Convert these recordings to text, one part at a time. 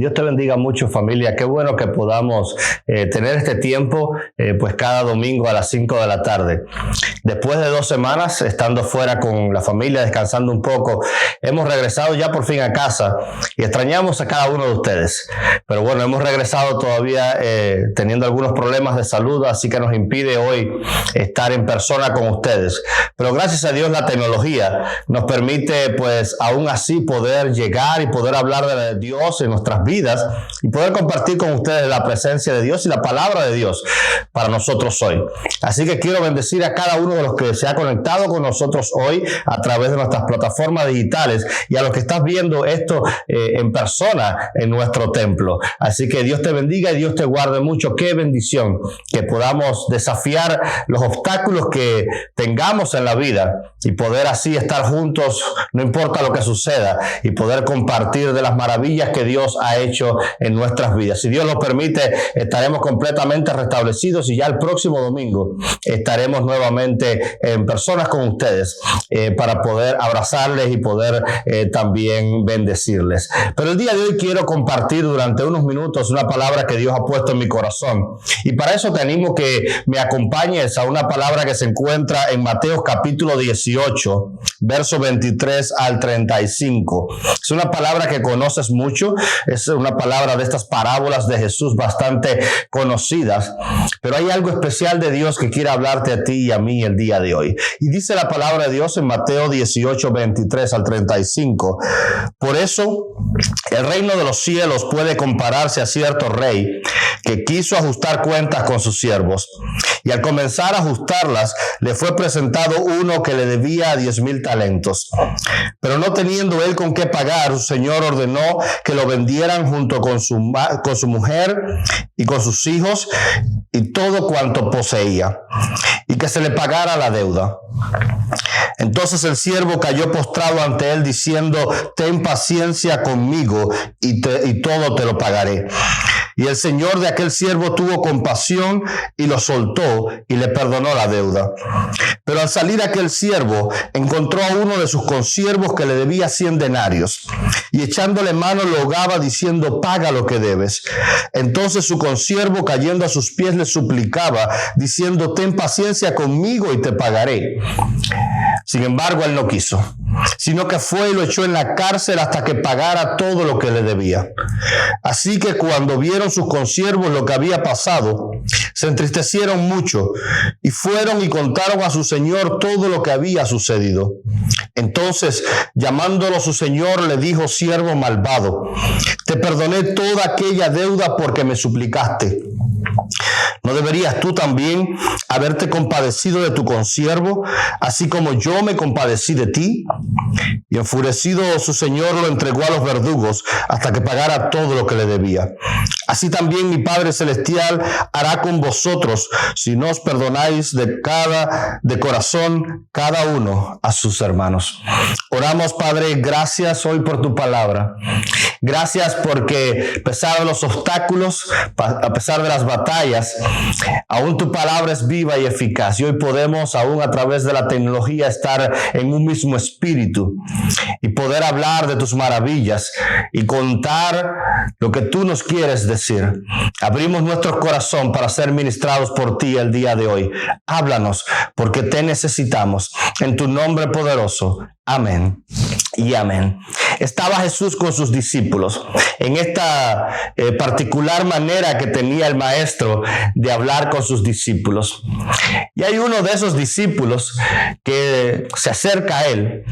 Dios te bendiga mucho, familia. Qué bueno que podamos tener este tiempo, pues cada domingo a las 5 de la tarde. Después de 2 semanas estando fuera con la familia, descansando un poco, hemos regresado ya por fin a casa y extrañamos a cada uno de ustedes. Pero bueno, hemos regresado todavía teniendo algunos problemas de salud, así que nos impide hoy estar en persona con ustedes. Pero gracias a Dios la tecnología nos permite, pues aún así, poder llegar y poder hablar de Dios en nuestras vidas y poder compartir con ustedes la presencia de Dios y la palabra de Dios para nosotros hoy. Así que quiero bendecir a cada uno de los que se ha conectado con nosotros hoy a través de nuestras plataformas digitales y a los que estás viendo esto en persona en nuestro templo. Así que Dios te bendiga y Dios te guarde mucho. Qué bendición que podamos desafiar los obstáculos que tengamos en la vida y poder así estar juntos, no importa lo que suceda, y poder compartir de las maravillas que Dios ha hecho en nuestras vidas. Si Dios lo permite, estaremos completamente restablecidos y ya el próximo domingo estaremos nuevamente en personas con ustedes para poder abrazarles y poder también bendecirles. Pero el día de hoy quiero compartir durante unos minutos una palabra que Dios ha puesto en mi corazón, y para eso te animo que me acompañes a una palabra que se encuentra en Mateo capítulo 18, verso 23 al 35. Es una palabra que conoces mucho, es una palabra de estas parábolas de Jesús bastante conocidas, pero hay algo especial de Dios que quiere hablarte a ti y a mí el día de hoy. Y dice la palabra de Dios en Mateo 18, 23 al 35. Por eso, el reino de los cielos puede compararse a cierto rey que quiso ajustar cuentas con sus siervos. Y al comenzar a ajustarlas, le fue presentado uno que le debía 10,000 talentos. Pero no teniendo él con qué pagar, su señor ordenó que lo vendieran junto con su mujer y con sus hijos y todo cuanto poseía, y que se le pagara la deuda. Entonces el siervo cayó postrado ante él diciendo: ten paciencia conmigo y todo te lo pagaré. Y el señor de aquel siervo tuvo compasión y lo soltó y le perdonó la deuda. Pero al salir aquel siervo encontró a uno de sus consiervos que le debía 100 denarios, y echándole mano lo hogaba diciendo: paga lo que debes. Entonces su consiervo, cayendo a sus pies, le suplicaba diciendo: ten paciencia conmigo y te pagaré. Sin embargo, él no quiso, sino que fue y lo echó en la cárcel hasta que pagara todo lo que le debía. Así que cuando vieron sus consiervos lo que había pasado, se entristecieron mucho y fueron y contaron a su señor todo lo que había sucedido. Entonces, llamándolo su señor, le dijo: siervo malvado, te perdoné toda aquella deuda porque me suplicaste. ¿No deberías tú también haberte compadecido de tu consiervo, así como yo me compadecí de ti? Y enfurecido su señor lo entregó a los verdugos hasta que pagara todo lo que le debía. Así también mi Padre Celestial hará con vosotros si no os perdonáis de corazón cada uno a sus hermanos. Oramos, Padre, gracias hoy por tu palabra. Gracias porque a pesar de los obstáculos, a pesar de las batallas, aún tu palabra es viva y eficaz. Y hoy podemos, aún a través de la tecnología, estar en un mismo espíritu y poder hablar de tus maravillas y contar lo que tú nos quieres decir. Abrimos nuestro corazón para ser ministrados por ti el día de hoy. Háblanos, porque te necesitamos. En tu nombre poderoso. Amén y amén. Estaba Jesús con sus discípulos en esta particular manera que tenía el maestro de hablar con sus discípulos. Y hay uno de esos discípulos que se acerca a él,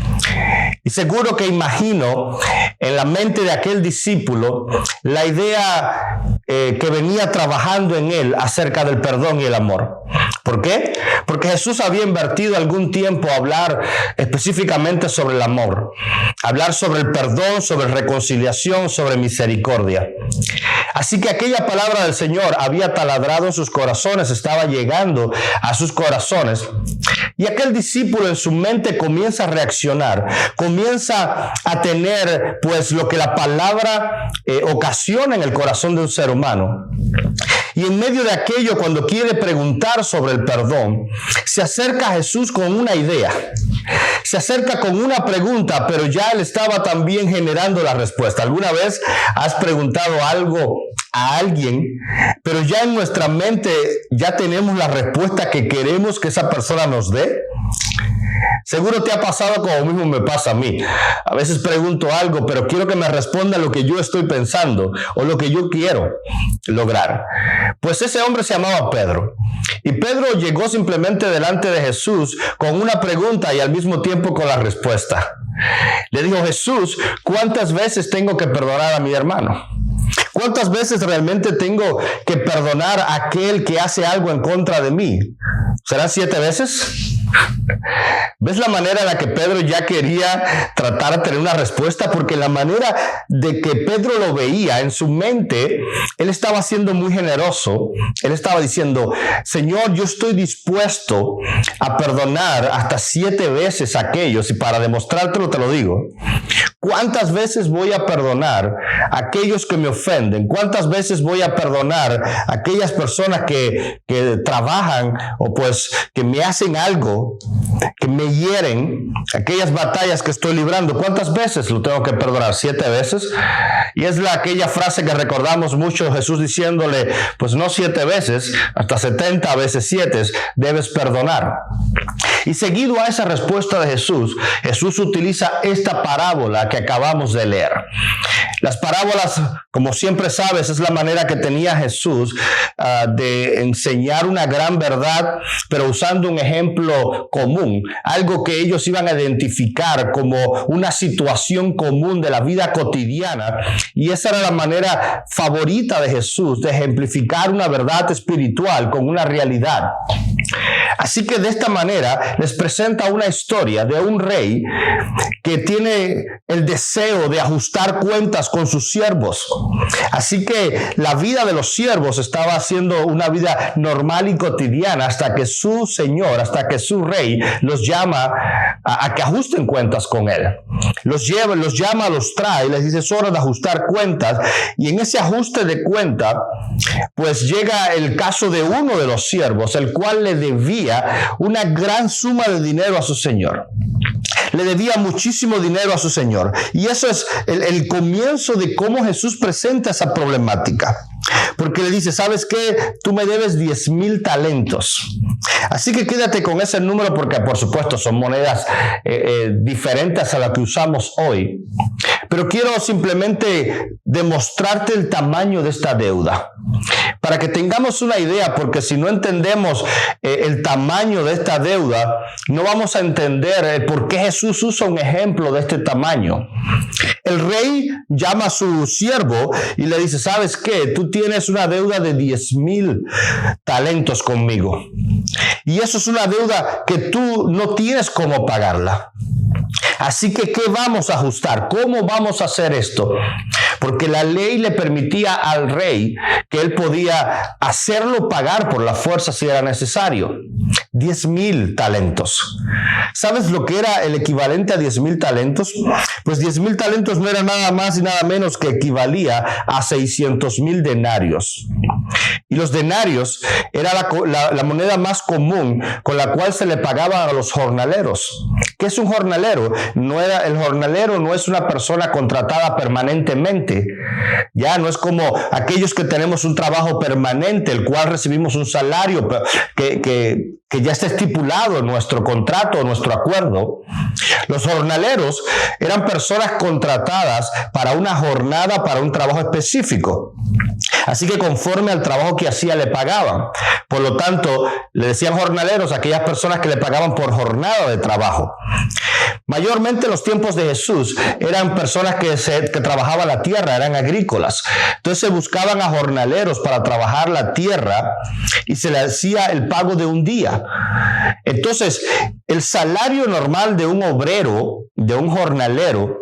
y seguro que imagino en la mente de aquel discípulo la idea que venía trabajando en él acerca del perdón y el amor. ¿Por qué? Porque Jesús había invertido algún tiempo a hablar específicamente sobre el amor, hablar sobre el perdón, sobre reconciliación, sobre misericordia. Así que aquella palabra del Señor había taladrado en sus corazones, estaba llegando a sus corazones, Y aquel discípulo en su mente comienza a reaccionar, comienza a tener pues lo que la palabra ocasiona en el corazón de un ser humano. Y en medio de aquello, cuando quiere preguntar sobre el perdón, se acerca a Jesús con una idea. Se acerca con una pregunta, pero ya él estaba también generando la respuesta. ¿Alguna vez has preguntado algo a alguien, pero ya en nuestra mente ya tenemos la respuesta que queremos que esa persona nos dé? Seguro te ha pasado como mismo me pasa a mí. A veces pregunto algo, pero quiero que me responda lo que yo estoy pensando o lo que yo quiero lograr. Pues ese hombre se llamaba Pedro. Y Pedro llegó simplemente delante de Jesús con una pregunta y al mismo tiempo con la respuesta. Le dijo: Jesús, ¿cuántas veces tengo que perdonar a mi hermano? ¿Cuántas veces realmente tengo que perdonar a aquel que hace algo en contra de mí? ¿Serán 7 veces? ¿Ves la manera en la que Pedro ya quería tratar de tener una respuesta? Porque la manera de que Pedro lo veía en su mente, él estaba siendo muy generoso. Él estaba diciendo: Señor, yo estoy dispuesto a perdonar hasta 7 veces a aquellos. Y para demostrártelo te lo digo. ¿Cuántas veces voy a perdonar a aquellos que me ofenden? ¿Cuántas veces voy a perdonar a aquellas personas que trabajan o pues que me hacen algo, que me hieren, aquellas batallas que estoy librando? ¿Cuántas veces lo tengo que perdonar? 7 veces. Y es aquella frase que recordamos mucho, Jesús diciéndole: pues no 7 veces, hasta 70 veces 7 debes perdonar. Y seguido a esa respuesta de Jesús, Jesús utiliza esta parábola que acabamos de leer. Las parábolas, como siempre sabes, es la manera que tenía Jesús de enseñar una gran verdad, pero usando un ejemplo común, algo que ellos iban a identificar como una situación común de la vida cotidiana. Y esa era la manera favorita de Jesús de ejemplificar una verdad espiritual con una realidad. Así que de esta manera les presenta una historia de un rey que tiene el deseo de ajustar cuentas con sus siervos. Así que la vida de los siervos estaba siendo una vida normal y cotidiana hasta que su señor, hasta que su rey los llama a que ajusten cuentas con él. Los llama, los trae, les dice: es hora de ajustar cuentas. Y en ese ajuste de cuenta, pues llega el caso de uno de los siervos, el cual le debía una gran suma de dinero a su señor. Le debía muchísimo dinero a su señor. Y eso es el comienzo de cómo Jesús presenta esa problemática. Porque le dice: ¿sabes qué? Tú me debes 10,000 talentos. Así que quédate con ese número, porque por supuesto son monedas diferentes a las que usamos hoy. Pero quiero simplemente demostrarte el tamaño de esta deuda, para que tengamos una idea, porque si no entendemos el tamaño de esta deuda, no vamos a entender por qué Jesús usa un ejemplo de este tamaño. El rey llama a su siervo y le dice: ¿sabes qué? Tú tienes una deuda de 10,000 talentos conmigo. Y eso es una deuda que tú no tienes cómo pagarla. Así que, ¿qué vamos a ajustar? ¿Cómo vamos a hacer esto? Porque la ley le permitía al rey que él podía hacerlo pagar por la fuerza si era necesario. 10,000 talentos. ¿Sabes lo que era el equivalente a 10,000 talentos? Pues 10,000 talentos no era nada más y nada menos que equivalía a 600,000 denarios. Y los denarios era la moneda más común con la cual se le pagaban a los jornaleros. ¿Qué es un jornalero? El jornalero no es una persona contratada permanentemente. Ya no es como aquellos que tenemos un trabajo permanente, el cual recibimos un salario que ya está estipulado en nuestro contrato, en nuestro acuerdo. Los jornaleros eran personas contratadas para una jornada, para un trabajo específico. Así que conforme al trabajo que hacía le pagaban. Por lo tanto, le decían jornaleros a aquellas personas que le pagaban por jornada de trabajo. Mayormente en los tiempos de Jesús eran personas que trabajaban la tierra, eran agrícolas. Entonces se buscaban a jornaleros para trabajar la tierra y se le hacía el pago de un día. Entonces, el salario normal de un obrero, de un jornalero,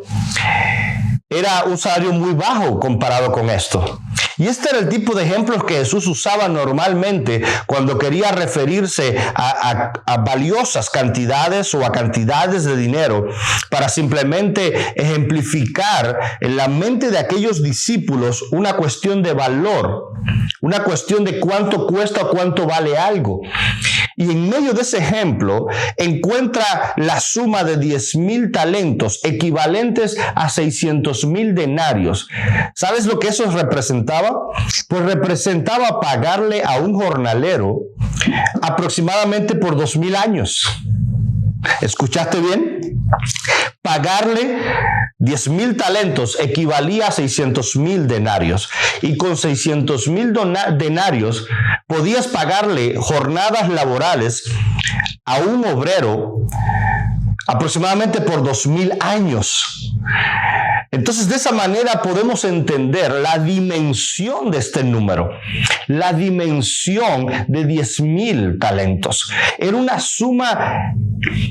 era un salario muy bajo comparado con esto. Y este era el tipo de ejemplos que Jesús usaba normalmente cuando quería referirse a valiosas cantidades o a cantidades de dinero, para simplemente ejemplificar en la mente de aquellos discípulos una cuestión de valor, una cuestión de cuánto cuesta o cuánto vale algo. Y en medio de ese ejemplo encuentra la suma de 10,000 talentos, equivalentes a 600,000 denarios. ¿Sabes lo que eso representaba? Pues representaba pagarle a un jornalero aproximadamente por 2,000 años. ¿Escuchaste bien? Pagarle 10,000 talentos equivalía a 600,000 denarios. Y con 600,000 denarios podías pagarle jornadas laborales a un obrero aproximadamente por 2,000 años. Entonces, de esa manera podemos entender la dimensión de este número, la dimensión de 10,000 talentos. Era una suma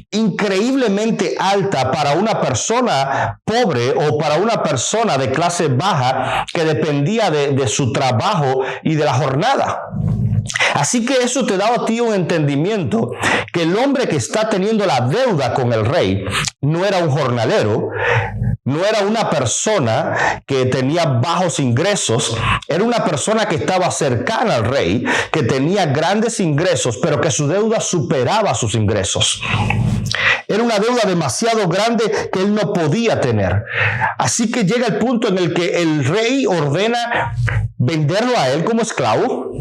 increíblemente alta para una persona pobre o para una persona de clase baja que dependía de su trabajo y de la jornada. Así que eso te da a ti un entendimiento que el hombre que está teniendo la deuda con el rey no era un jornalero, no era una persona que tenía bajos ingresos, era una persona que estaba cercana al rey, que tenía grandes ingresos, pero que su deuda superaba sus ingresos. Era una deuda demasiado grande que él no podía tener. Así que llega el punto en el que el rey ordena venderlo a él como esclavo,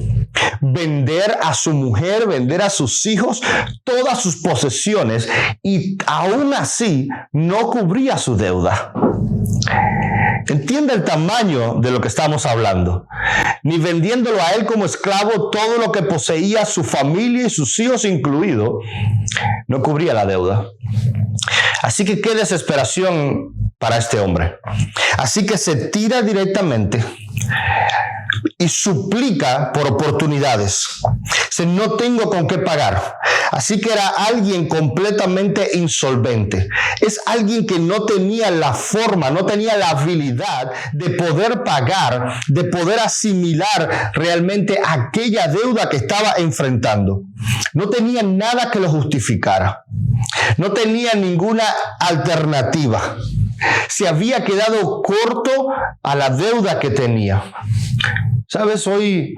vender a su mujer, vender a sus hijos, todas sus posesiones, y aún así no cubría su deuda. Entiende el tamaño de lo que estamos hablando. Ni vendiéndolo a él como esclavo, todo lo que poseía, su familia y sus hijos incluido, no cubría la deuda. Así que qué desesperación para este hombre. Así que se tira directamente y suplica por oportunidades. Dice, no tengo con qué pagar. Así que era alguien completamente insolvente. Es alguien que no tenía la forma, no tenía la habilidad de poder pagar, de poder asimilar realmente aquella deuda que estaba enfrentando. No tenía nada que lo justificara. No tenía ninguna alternativa. Se había quedado corto a la deuda que tenía. ¿Sabes? Hoy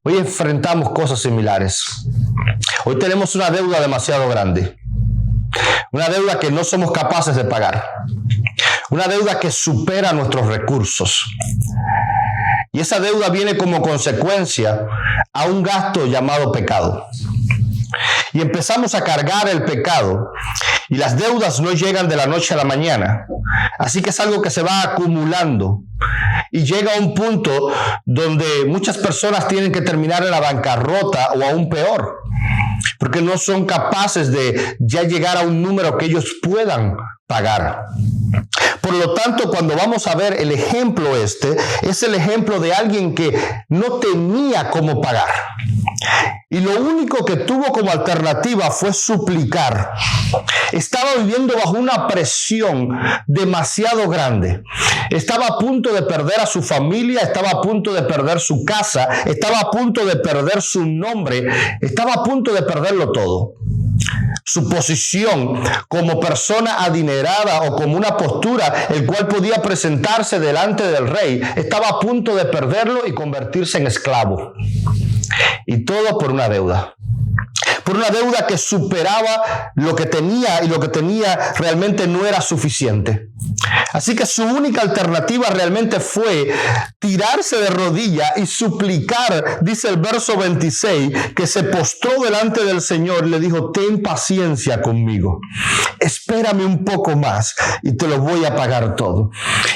enfrentamos cosas similares. Hoy tenemos una deuda demasiado grande. Una deuda que no somos capaces de pagar. Una deuda que supera nuestros recursos. Y esa deuda viene como consecuencia a un gasto llamado pecado. Y empezamos a cargar el pecado. Y las deudas no llegan de la noche a la mañana. Así que es algo que se va acumulando. Y llega a un punto donde muchas personas tienen que terminar en la bancarrota o aún peor. Porque no son capaces de ya llegar a un número que ellos puedan pagar. Por lo tanto, cuando vamos a ver el ejemplo es el ejemplo de alguien que no tenía cómo pagar. Y lo único que tuvo como alternativa fue suplicar. Estaba viviendo bajo una presión demasiado grande. Estaba a punto de perder a su familia, estaba a punto de perder su casa, estaba a punto de perder su nombre, estaba a punto de perderlo todo. Su posición como persona adinerada o como una postura el cual podía presentarse delante del rey, estaba a punto de perderlo y convertirse en esclavo. Y todo por una deuda. Por una deuda que superaba lo que tenía y lo que tenía realmente no era suficiente. Así que su única alternativa realmente fue tirarse de rodillas y suplicar, dice el verso 26, que se postró delante del Señor y le dijo, ten paciencia conmigo, espérame un poco más y te lo voy a pagar todo.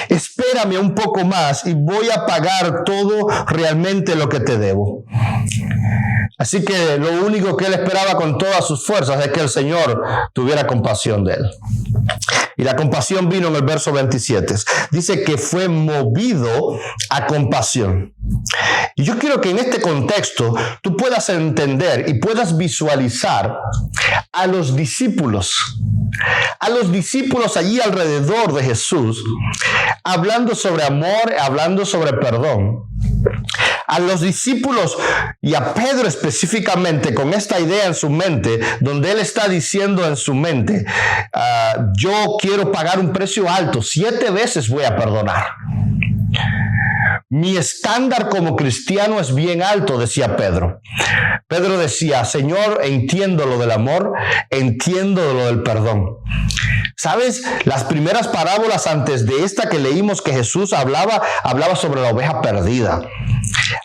Espérame un poco más y voy a pagar todo realmente lo que te debo. Así que lo único que él esperaba con todas sus fuerzas es que el Señor tuviera compasión de él. Y la compasión vino en el verso 27. Dice que fue movido a compasión. Y yo quiero que en este contexto tú puedas entender y puedas visualizar a los discípulos allí alrededor de Jesús, hablando sobre amor, hablando sobre perdón. a los discípulos y a Pedro específicamente con esta idea en su mente, donde él está diciendo en su mente, yo quiero pagar un precio alto, 7 veces voy a perdonar. Mi estándar como cristiano es bien alto, decía Pedro. Pedro decía, Señor, entiendo lo del amor, entiendo lo del perdón. ¿Sabes? Las primeras parábolas antes de esta que leímos que Jesús hablaba sobre la oveja perdida.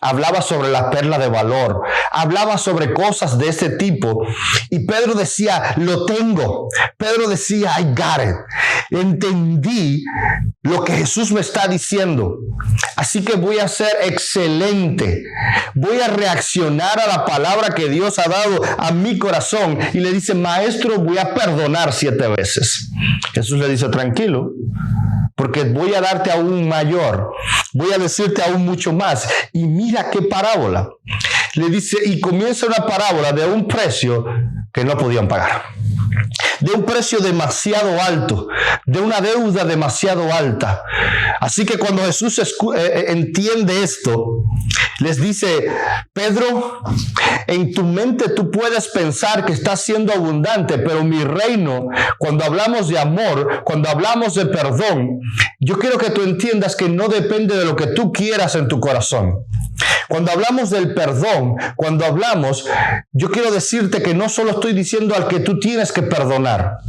Hablaba sobre la perla de valor. Hablaba sobre cosas de este tipo. Y Pedro decía, lo tengo. Pedro decía, I got it. Entendí lo que Jesús me está diciendo. Así que voy a ser excelente. Voy a reaccionar a la palabra que Dios ha dado a mi corazón. Y le dice, maestro, voy a perdonar 7 veces. Jesús le dice, tranquilo, porque voy a darte aún mayor. Voy a decirte aún mucho más. Y mira qué parábola. Le dice, y comienza una parábola de un precio que no podían pagar. De un precio demasiado alto, de una deuda demasiado alta. Así que cuando Jesús entiende esto, les dice, Pedro, en tu mente tú puedes pensar que estás siendo abundante, pero mi reino, cuando hablamos de amor, cuando hablamos de perdón, yo quiero que tú entiendas que no depende de lo que tú quieras en tu corazón. Cuando hablamos del perdón, yo quiero decirte que no solo estoy diciendo al que tú tienes que perdonar.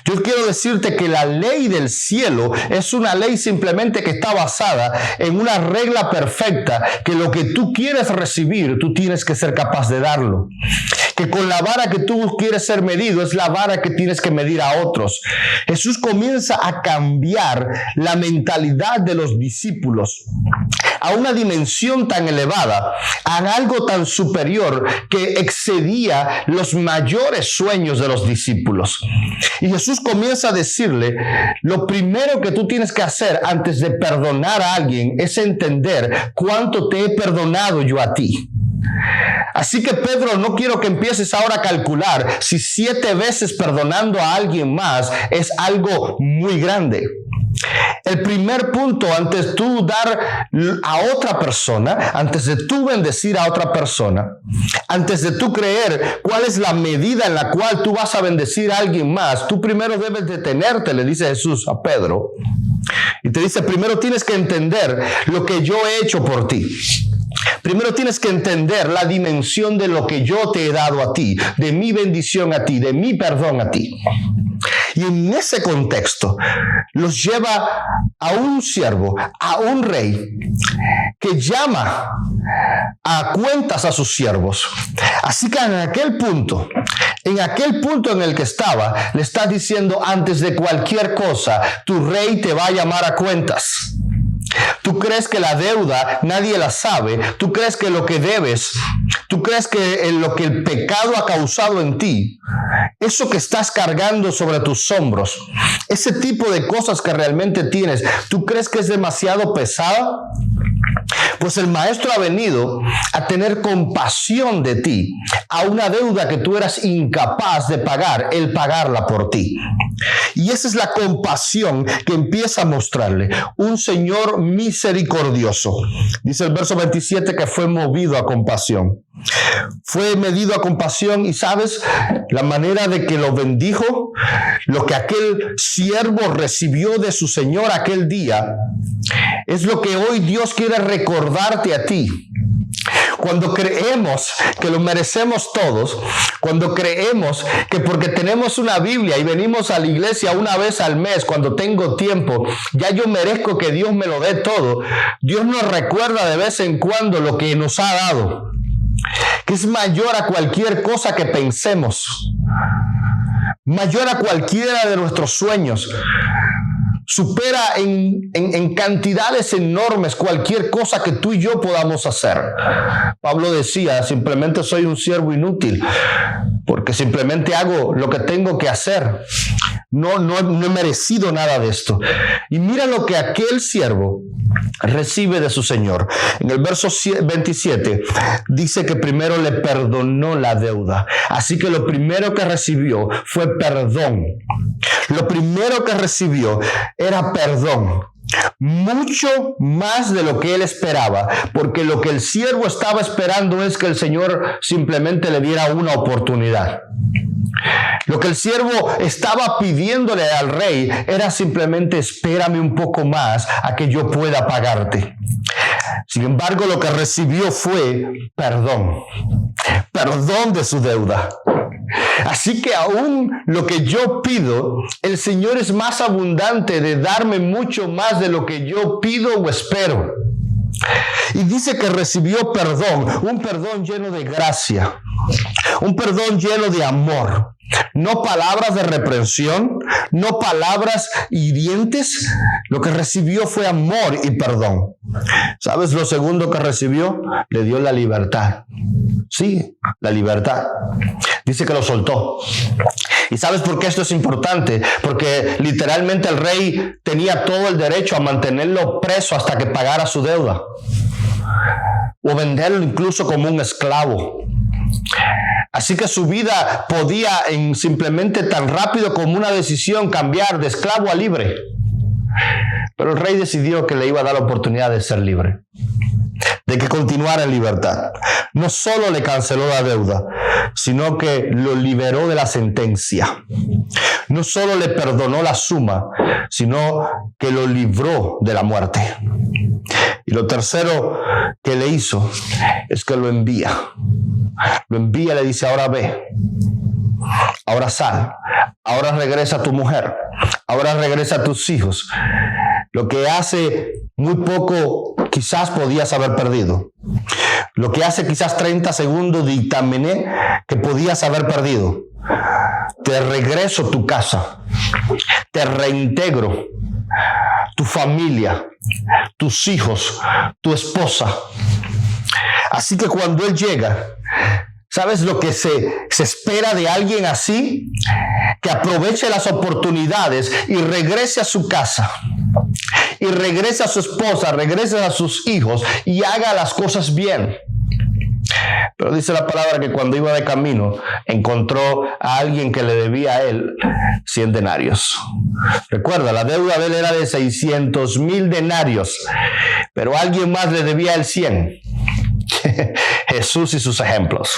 Yo quiero decirte que la ley del cielo es una ley simplemente que está basada en una regla perfecta, que lo que tú quieres recibir, tú tienes que ser capaz de darlo. Que con la vara que tú quieres ser medido es la vara que tienes que medir a otros. Jesús comienza a cambiar la mentalidad de los discípulos a una dimensión tan elevada, a algo tan superior que excedía los mayores sueños de los discípulos. Y Jesús comienza a decirle, lo primero que tú tienes que hacer antes de perdonar a alguien es entender cuánto te he perdonado yo a ti. Así que Pedro, no quiero que empieces ahora a calcular si 7 veces perdonando a alguien más es algo muy grande. El primer punto, antes de tú dar a otra persona, antes de tú bendecir a otra persona, antes de tú creer cuál es la medida en la cual tú vas a bendecir a alguien más, tú primero debes detenerte, le dice Jesús a Pedro. Y te dice, primero tienes que entender lo que yo he hecho por ti. Primero tienes que entender la dimensión de lo que yo te he dado a ti, de mi bendición a ti, de mi perdón a ti. Y en ese contexto los lleva a un siervo, a un rey que llama a cuentas a sus siervos. Así que en aquel punto en el que estaba, le está diciendo, antes de cualquier cosa, tu rey te va a llamar a cuentas. Tú crees que la deuda nadie la sabe, tú crees que lo que debes, tú crees que lo que el pecado ha causado en ti, eso que estás cargando sobre tus hombros, ese tipo de cosas que realmente tienes, ¿tú crees que es demasiado pesada? Pues el maestro ha venido a tener compasión de ti, a una deuda que tú eras incapaz de pagar, él pagarla por ti. Y esa es la compasión que empieza a mostrarle un Señor misericordioso. Dice el verso 27 que fue movido a compasión. Fue medido a compasión y ¿sabes? La manera de que lo bendijo, lo que aquel siervo recibió de su Señor aquel día, es lo que hoy Dios quiere recordarte a ti. Cuando creemos que lo merecemos todos, cuando creemos que porque tenemos una Biblia y venimos a la iglesia una vez al mes, cuando tengo tiempo, ya yo merezco que Dios me lo dé todo, Dios nos recuerda de vez en cuando lo que nos ha dado, que es mayor a cualquier cosa que pensemos, mayor a cualquiera de nuestros sueños. Supera en cantidades enormes cualquier cosa que tú y yo podamos hacer. Pablo decía, simplemente soy un siervo inútil, porque simplemente hago lo que tengo que hacer. No he merecido nada de esto. Y mira lo que aquel siervo recibe de su Señor. En el verso 27 dice que primero le perdonó la deuda. Así que lo primero que recibió fue perdón. Lo primero que recibió era perdón. mucho más de lo que él esperaba, porque lo que el siervo estaba esperando es que el Señor simplemente le diera una oportunidad. Lo que el siervo estaba pidiéndole al rey era simplemente espérame un poco más a que yo pueda pagarte. Sin embargo, lo que recibió fue perdón de su deuda. Así que aún lo que yo pido, el Señor es más abundante de darme mucho más de lo que yo pido o espero. Y dice que recibió perdón, un perdón lleno de gracia, un perdón lleno de amor. No palabras de reprensión, no palabras hirientes. Lo que recibió fue amor y perdón. ¿Sabes lo segundo que recibió? Le dio la libertad. Sí, la libertad. Dice que lo soltó. ¿Y sabes por qué esto es importante? Porque literalmente el rey tenía todo el derecho a mantenerlo preso hasta que pagara su deuda. O venderlo incluso como un esclavo. Así que su vida podía simplemente tan rápido como una decisión cambiar de esclavo a libre. Pero el rey decidió que le iba a dar la oportunidad de ser libre, de que continuara en libertad. No solo le canceló la deuda, sino que lo liberó de la sentencia. No solo le perdonó la suma, sino que lo libró de la muerte. Y lo tercero que le hizo es que lo envía. Lo envía, le dice, ahora ve, ahora sal, ahora regresa a tu mujer, ahora regresa a tus hijos. Lo que hace muy poco quizás podías haber perdido. Lo que hace quizás 30 segundos dictaminé que podías haber perdido. Te regreso tu casa, te reintegro tu familia, tus hijos, tu esposa. Así que cuando él llega, ¿sabes lo que se espera de alguien así? Que aproveche las oportunidades y regrese a su casa. Y regrese a su esposa, regrese a sus hijos y haga las cosas bien. Pero dice la palabra que cuando iba de camino encontró a alguien que le debía a él 100 denarios. Recuerda, la deuda de él era de 600,000 denarios, pero alguien más le debía a él 100. Jesús y sus ejemplos.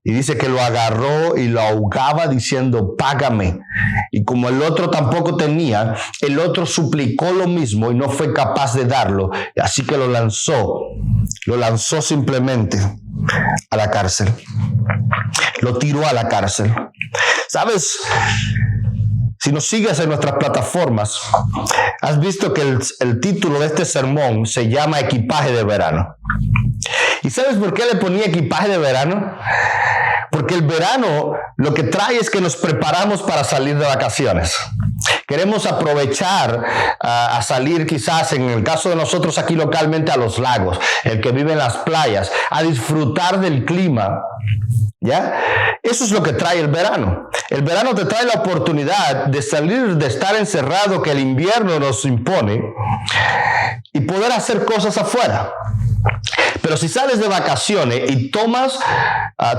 Y dice que lo agarró y lo ahogaba diciendo, págame. Y como el otro tampoco tenía, el otro suplicó lo mismo y no fue capaz de darlo. Así que lo lanzó simplemente a la cárcel. Lo tiró a la cárcel. ¿Sabes? Si nos sigues en nuestras plataformas, has visto que el título de este sermón se llama Equipaje de Verano. ¿Y sabes por qué le ponía equipaje de verano? Porque el verano lo que trae es que nos preparamos para salir de vacaciones. Queremos aprovechar a salir quizás, en el caso de nosotros aquí localmente, a los lagos, el que vive en las playas, a disfrutar del clima. ¿Ya? Eso es lo que trae el verano. El verano te trae la oportunidad de salir, de estar encerrado que el invierno nos impone y poder hacer cosas afuera. Pero si sales de vacaciones y tomas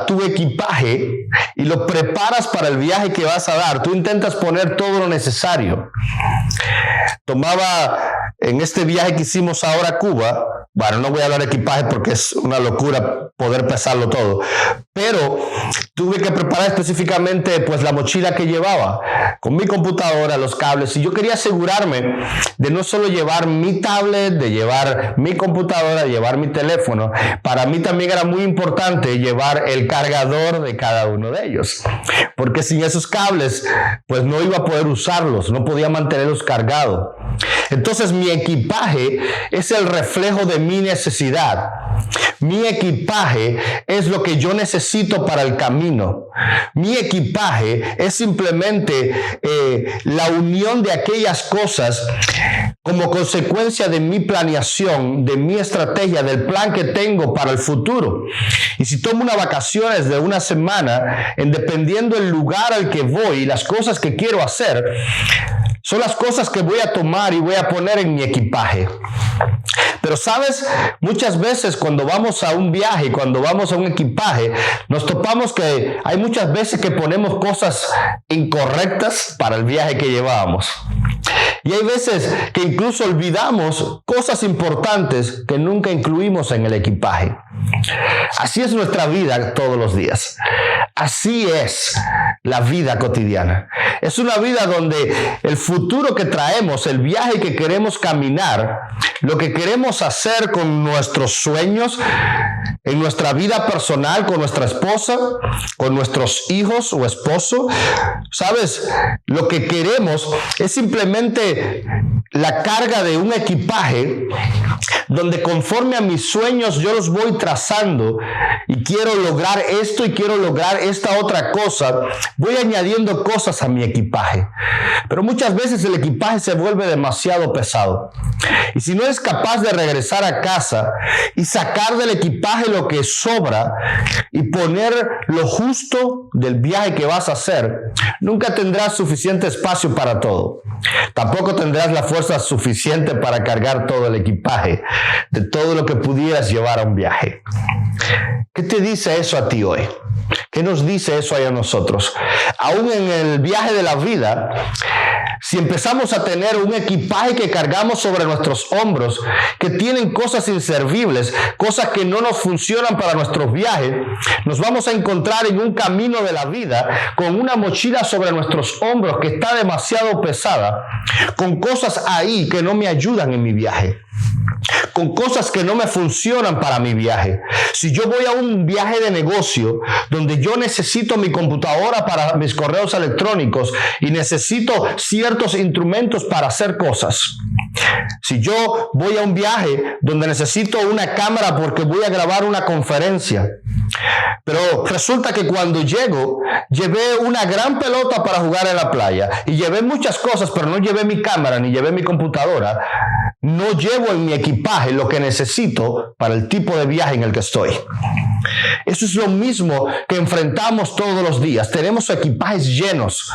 tu equipaje y lo preparas para el viaje que vas a dar, tú intentas poner todo lo necesario. Tomaba en este viaje que hicimos ahora a Cuba, bueno, no voy a hablar de equipaje porque es una locura poder pesarlo todo, pero tuve que preparar específicamente pues la mochila que llevaba, con mi computadora, los cables, y yo quería asegurarme de no solo llevar mi tablet, de llevar mi computadora, de llevar mi teléfono. Para mí también era muy importante llevar el cargador de cada uno de ellos, porque sin esos cables pues no iba a poder usarlos, no podía mantenerlos cargados. Entonces mi equipaje es el reflejo de mi necesidad. Mi equipaje es lo que yo necesito para el camino. Mi equipaje es simplemente la unión de aquellas cosas como consecuencia de mi planeación, de mi estrategia, del plan que tengo para el futuro. Y si tomo unas vacaciones de una semana, dependiendo del lugar al que voy y las cosas que quiero hacer, son las cosas que voy a tomar y voy a poner en mi equipaje. Pero sabes, muchas veces cuando vamos a un viaje, cuando vamos a un equipaje, nos topamos que hay muchas veces que ponemos cosas incorrectas para el viaje que llevábamos. Y hay veces que incluso olvidamos cosas importantes que nunca incluimos en el equipaje. Así es nuestra vida todos los días. Así es la vida cotidiana. Es una vida donde el futuro que traemos, el viaje que queremos caminar, lo que queremos hacer con nuestros sueños, en nuestra vida personal, con nuestra esposa, con nuestros hijos o esposo, ¿sabes? Lo que queremos es simplemente la carga de un equipaje donde conforme a mis sueños yo los voy trazando y quiero lograr esto y quiero lograr esta otra cosa, voy añadiendo cosas a mi equipaje. Pero muchas veces el equipaje se vuelve demasiado pesado. Y si no eres capaz de regresar a casa y sacar del equipaje lo que sobra y poner lo justo del viaje que vas a hacer, nunca tendrás suficiente espacio para todo. Tampoco tendrás la fuerza suficiente para cargar todo el equipaje de todo lo que pudieras llevar a un viaje. ¿Qué te dice eso a ti hoy? ¿Qué nos dice eso a nosotros? Aún en el viaje de la vida, si empezamos a tener un equipaje que cargamos sobre nuestros hombros, que tienen cosas inservibles, cosas que no nos funcionan para nuestros viajes, nos vamos a encontrar en un camino de la vida con una mochila sobre nuestros hombros que está demasiado pesada, con cosas ahí que no me ayudan en mi viaje, con cosas que no me funcionan para mi viaje. Si yo voy a un viaje de negocio donde yo necesito mi computadora para mis correos electrónicos y necesito ciertos instrumentos para hacer cosas. Si yo voy a un viaje donde necesito una cámara porque voy a grabar una conferencia, pero resulta que cuando llego, llevé una gran pelota para jugar en la playa y llevé muchas cosas, pero no llevé mi cámara ni llevé mi computadora. No llevo en mi equipaje lo que necesito para el tipo de viaje en el que estoy. Eso es lo mismo que enfrentamos todos los días. Tenemos equipajes llenos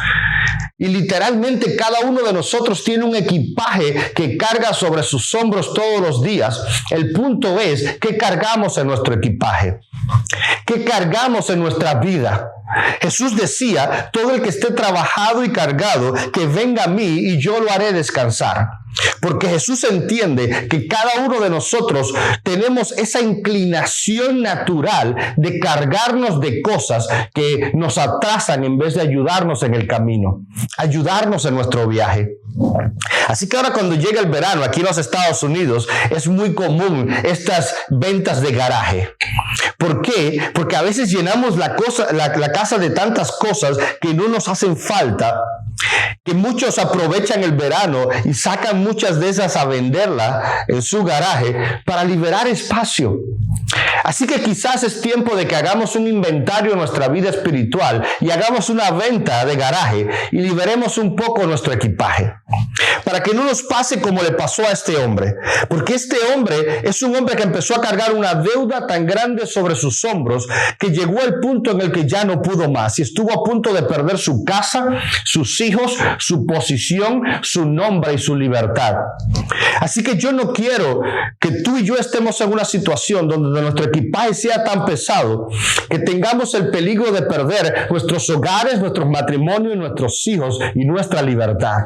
y literalmente cada uno de nosotros tiene un equipaje que carga sobre sus hombros todos los días. El punto es, ¿qué cargamos en nuestro equipaje? ¿Qué cargamos en nuestra vida? Jesús decía, todo el que esté trabajado y cargado, que venga a mí y yo lo haré descansar. Porque Jesús entiende que cada uno de nosotros tenemos esa inclinación natural de cargarnos de cosas que nos atrasan en vez de ayudarnos en el camino, ayudarnos en nuestro viaje. Así que ahora cuando llega el verano aquí en los Estados Unidos es muy común estas ventas de garaje. ¿Por qué? Porque a veces llenamos la casa de tantas cosas que no nos hacen falta, que muchos aprovechan el verano y sacan muchas de esas a venderla en su garaje para liberar espacio. Así que quizás es tiempo de que hagamos un inventario en nuestra vida espiritual y hagamos una venta de garaje y liberemos un poco nuestro equipaje. Para que no nos pase como le pasó a este hombre. Porque este hombre es un hombre que empezó a cargar una deuda tan grande sobre sus hombros que llegó al punto en el que ya no pudo más y estuvo a punto de perder su casa, sus hijos, su posición, su nombre y su libertad. Así que yo no quiero que tú y yo estemos en una situación donde nuestro equipaje sea tan pesado que tengamos el peligro de perder nuestros hogares, nuestros matrimonios, nuestros hijos y nuestra libertad.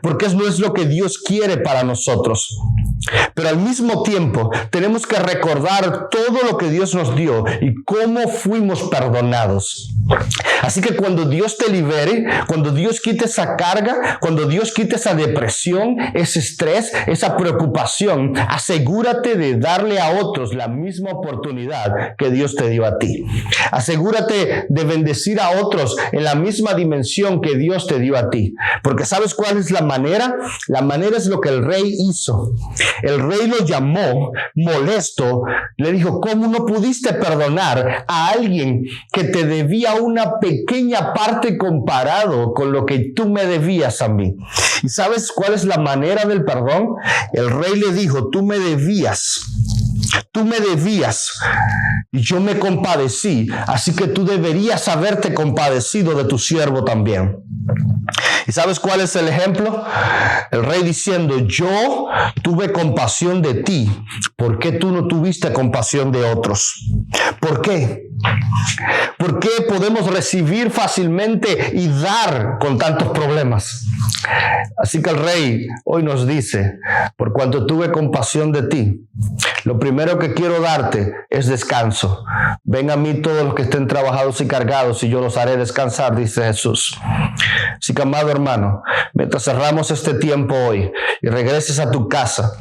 Porque eso no es lo que Dios quiere para nosotros. Pero al mismo tiempo tenemos que recordar todo lo que Dios nos dio y cómo fuimos perdonados. Así que cuando Dios te libere, cuando Dios quite esa carga, cuando Dios quite esa depresión, ese estrés, esa preocupación, asegúrate de darle a otros la misma oportunidad que Dios te dio a ti. Asegúrate de bendecir a otros en la misma dimensión que Dios te dio a ti. Porque ¿sabes cuál es la manera? La manera es lo que el rey hizo. El rey lo llamó molesto, le dijo, ¿cómo no pudiste perdonar a alguien que te debía una pequeña parte comparado con lo que tú me debías a mí? ¿Y sabes cuál es la manera del perdón? El rey le dijo, tú me debías y yo me compadecí, así que tú deberías haberte compadecido de tu siervo también. ¿Y sabes cuál es el ejemplo? El rey diciendo, yo tuve compasión de ti. ¿Por qué tú no tuviste compasión de otros? ¿Por qué? ¿Por qué podemos recibir fácilmente y dar con tantos problemas? Así que el rey hoy nos dice, por cuanto tuve compasión de ti, lo primero que quiero darte es descanso. Ven a mí todos los que estén trabajados y cargados y yo los haré descansar, dice Jesús. Así que, amado hermano, mientras cerramos este tiempo hoy y regreses a tu casa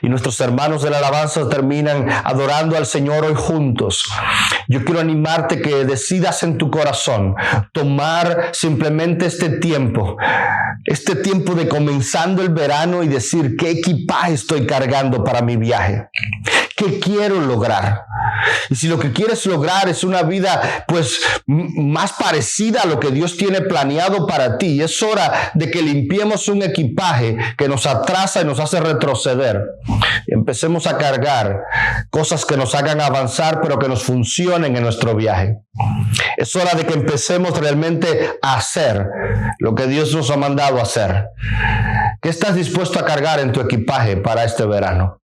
y nuestros hermanos de la alabanza terminan adorando al Señor hoy juntos, yo quiero animarte que decidas en tu corazón tomar simplemente este tiempo de comenzando el verano y decir, ¿qué equipaje estoy cargando para mi viaje? ¿Qué quiero lograr? Y si lo que quieres lograr es una vida pues más parecida a lo que Dios tiene planeado para ti, es hora de que limpiemos un equipaje que nos atrasa y nos hace retroceder. Y empecemos a cargar cosas que nos hagan avanzar, pero que nos funcionen en nuestro viaje. Es hora de que empecemos realmente a hacer lo que Dios nos ha mandado a hacer. ¿Qué estás dispuesto a cargar en tu equipaje para este verano?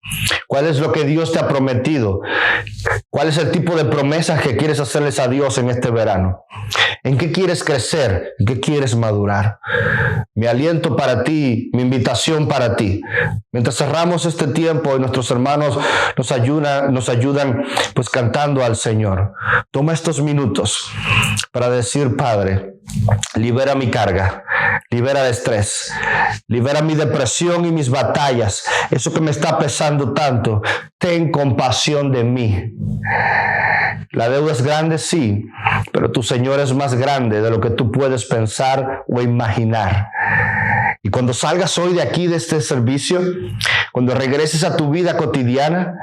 ¿Cuál es lo que Dios te ha prometido? ¿Cuál es el tipo de promesas que quieres hacerles a Dios en este verano? ¿En qué quieres crecer? ¿En qué quieres madurar? Mi aliento para ti, mi invitación para ti. Mientras cerramos este tiempo y nuestros hermanos nos ayudan pues cantando al Señor. Toma estos minutos para decir, Padre, libera mi carga, libera el estrés, libera mi depresión y mis batallas, eso que me está pesando tanto. Ten compasión de mí. La deuda es grande, sí, pero tu Señor es más grande de lo que tú puedes pensar o imaginar. Y cuando salgas hoy de aquí, de este servicio, cuando regreses a tu vida cotidiana,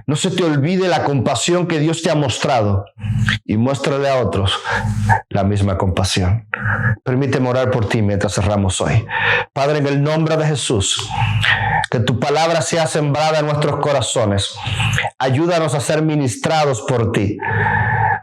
no se te olvide la compasión que Dios te ha mostrado y muéstrale a otros la misma compasión. Permíteme orar por ti mientras cerramos hoy. Padre, en el nombre de Jesús, que tu palabra sea sembrada en nuestros corazones. Ayúdanos a ser ministrados por ti.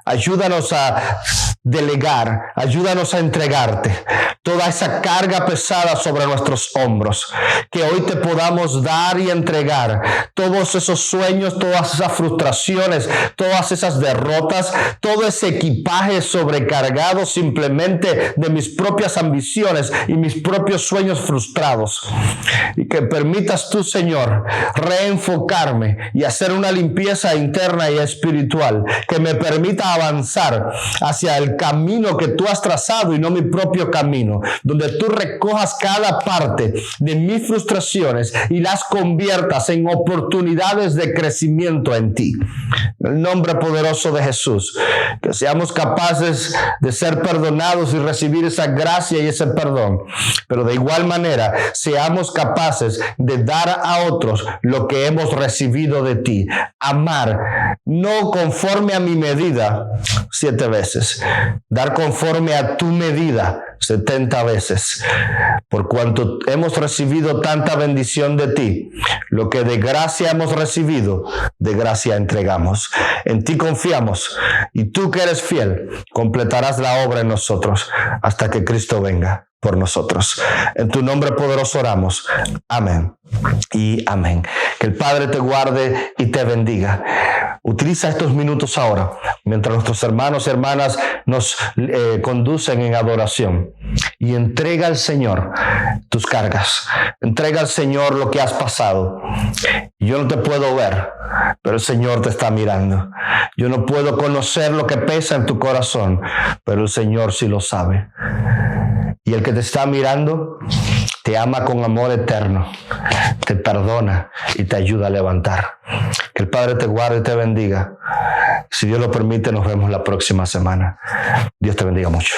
Ayúdanos a delegar, ayúdanos a entregarte toda esa carga pesada sobre nuestros hombros, que hoy te podamos dar y entregar todos esos sueños, todas esas frustraciones, todas esas derrotas, todo ese equipaje sobrecargado simplemente de mis propias ambiciones y mis propios sueños frustrados, y que permitas tú, Señor, reenfocarme y hacer una limpieza interna y espiritual que me permita avanzar hacia el camino que tú has trazado y no mi propio camino, donde tú recojas cada parte de mis frustraciones y las conviertas en oportunidades de crecimiento en ti. En el nombre poderoso de Jesús, que seamos capaces de ser perdonados y recibir esa gracia y ese perdón, pero de igual manera seamos capaces de dar a otros lo que hemos recibido de ti. Amar, no conforme a mi medida 7 veces, dar conforme a tu medida 70 veces. Por cuanto hemos recibido tanta bendición de ti, lo que de gracia hemos recibido, de gracia entregamos. En ti confiamos y tú que eres fiel, completarás la obra en nosotros hasta que Cristo venga por nosotros. En tu nombre poderoso oramos. Amén y amén. Que el Padre te guarde y te bendiga. Utiliza estos minutos ahora, mientras nuestros hermanos y hermanas nos conducen en adoración, y entrega al Señor tus cargas. Entrega al Señor lo que has pasado. Yo no te puedo ver, pero el Señor te está mirando. Yo no puedo conocer lo que pesa en tu corazón, pero el Señor sí lo sabe. Y el que te está mirando te ama con amor eterno, te perdona y te ayuda a levantar. Que el Padre te guarde y te bendiga. Si Dios lo permite, nos vemos la próxima semana. Dios te bendiga mucho.